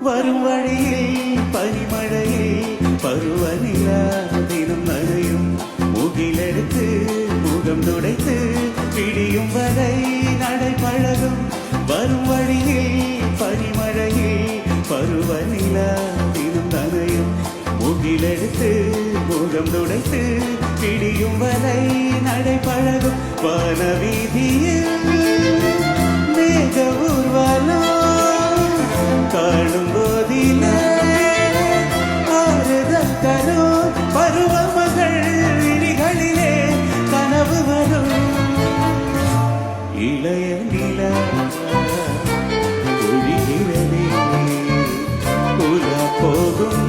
வரும் வழியில் பனிமழையில் பருவநிலா தினம் நனையும் முகிலெடுத்து முகம் துடைத்து பிடியும் வரை நடை பழகும். வரும் வழியில் பனிமழையில் பருவநிலா தினம் நனையும் முகிலெடுத்து முகம் துடைத்து பிடியும் வரை நடை பழகும். வனவீதியில் மேக ஊர்வலம் காணும் போதிலே ஆறுதல் தரும். பருவமகள் விழிகளிலே கனவு வரும். இளைய நிலா பொழிகிறதே உலா போகும்